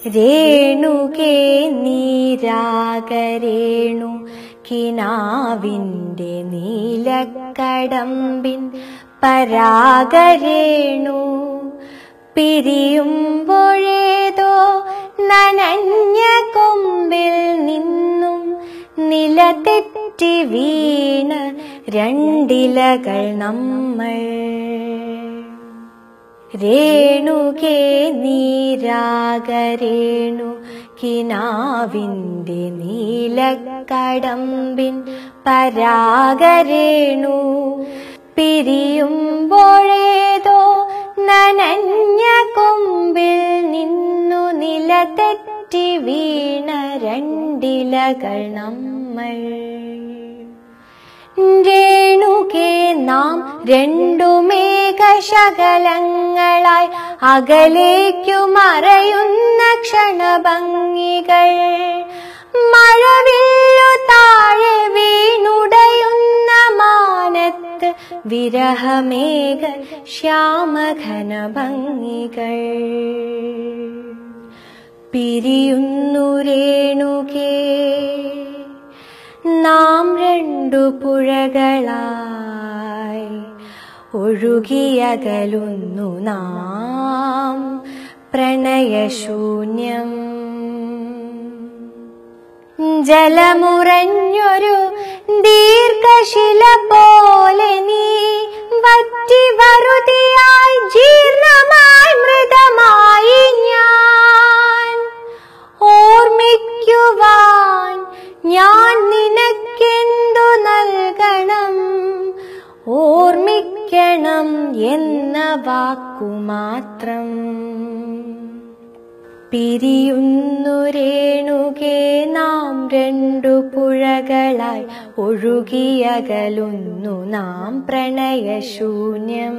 രേണുകേ നീരാഗരേണു കിനാവിന്റെ നീലക്കടമ്പിൻ പരാഗരേണു പിരിയുമ്പോഴേതോ നനഞ്ഞ കൊമ്പിൽ നിന്നും നിലതെറ്റി വീണ രണ്ടിലകൾ നമ്മൾ. രേണുകേ നീരാഗരേണു കിനാവിന്റെ നീലക്കടമ്പിൻ പരാഗരേണു പിരിയുമ്പോഴേതോ നനഞ്ഞ കൊമ്പിൽ നിന്നു നിലതെറ്റി വീണ രണ്ടിലകൾ നമ്മൾ. രേണുകേ നാം രണ്ടു മേഘശകലങ്ങളായി അകലേക്കു മറയുന്ന ക്ഷണഭംഗികൾ. മഴവില്ലു താഴെ വീണുടയുന്ന മാനത്ത് വിരഹമേഘ ശ്യാമഘന ഭംഗികൾ. പിരിയുന്നു രേണുകേ നാം രണ്ടു പുഴകളായി ഒഴുകിയകലുന്നു നാം പ്രണയശൂന്യം. ജലമുറഞ്ഞൊരു ദീർഘശില പോലെ നീ വറ്റി വറുതിയായി ജീർണമായി മൃതമായി ഞാൻ. ഓർമ്മിക്കുവാൻ ഞാൻ നിനക്കെന്തു നൽകണം, ഓർമ്മിക്കണം എന്ന വാക്കുമാത്രം. പിരിയുന്നു രേണുകേ നാം രണ്ടു പുഴകളായി ഒഴുകിയകലുന്നു നാം പ്രണയശൂന്യം.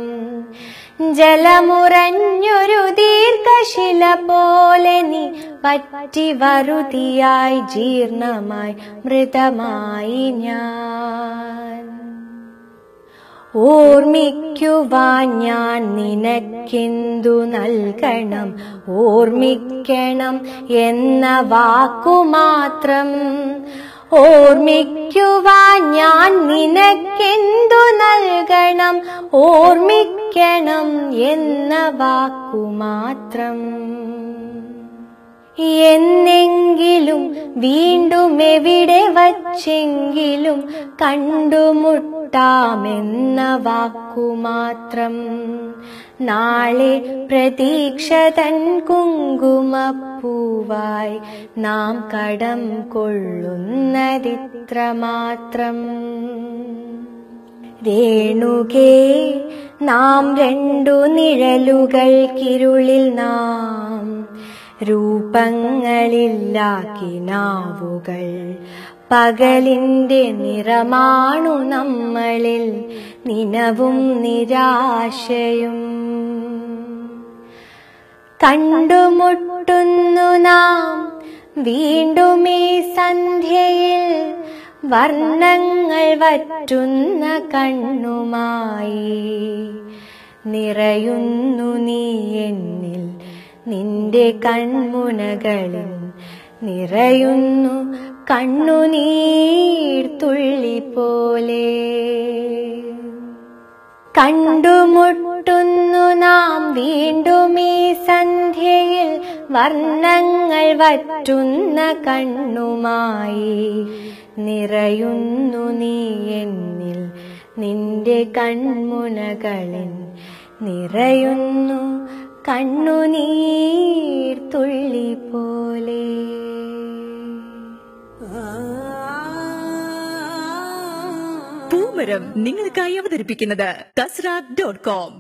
ജലമുറഞ്ഞൊരു ദീർഘശില പോലെ നീ പറ്റി വറുതിയായി ജീർണമായി മൃതമായി ഞാൻ. ഓർമ്മിക്കുവാൻ ഞാൻ നിനക്കെന്തു നൽകണം, ഓർമ്മിക്കണം എന്ന വാക്കുമാത്രം. ഓർമ്മിക്കുവാൻ ഞാൻ നിനക്കെന്തു നൽകണം, ഓർമ്മിക്കണം എന്ന വാക്കുമാത്രം. എന്നെങ്കിലും വീണ്ടും എവിടെ വച്ചെങ്കിലും കണ്ടുമുട്ടാമെന്ന വാക്കുമാത്രം. നാളെ പ്രതീക്ഷ തൻ കുങ്കുമപ്പൂവായി നാം കടം കൊള്ളുന്നതിത്രമാത്രം. രേണുകേ നാം രണ്ടു നിഴലുകൾക്കിരുളിൽ നാം രൂപങ്ങളില്ലാ കിനാവുകൾ. പകലിന്റെ നിറമാണു നമ്മളിൽ നിനവും നിരാശയും. കണ്ടുമുട്ടുന്നു നാം വീണ്ടും ഈ സന്ധ്യയിൽ വർണ്ണങ്ങൾ വറ്റുന്ന കണ്ണുമായി. നിറയുന്നു നീ എന്നിൽ നിന്റെ കൺമുനകളിൽ, നിറയുന്നു കണ്ണുനീർത്തുള്ളി പോലെ. കണ്ടുമുട്ടുന്നു നാം വീണ്ടും ഈ സന്ധ്യയിൽ വർണ്ണങ്ങൾ വറ്റുന്ന കണ്ണുമായി. നിറയുന്നു നീ എന്നിൽ നിന്റെ കൺമുനകളിൽ, നിറയുന്നു കണ്ണുനീർത്തുള്ളി പോലെ. പൂമരം നിങ്ങൾക്കായി അവതരിപ്പിക്കുന്നത് kasra.com.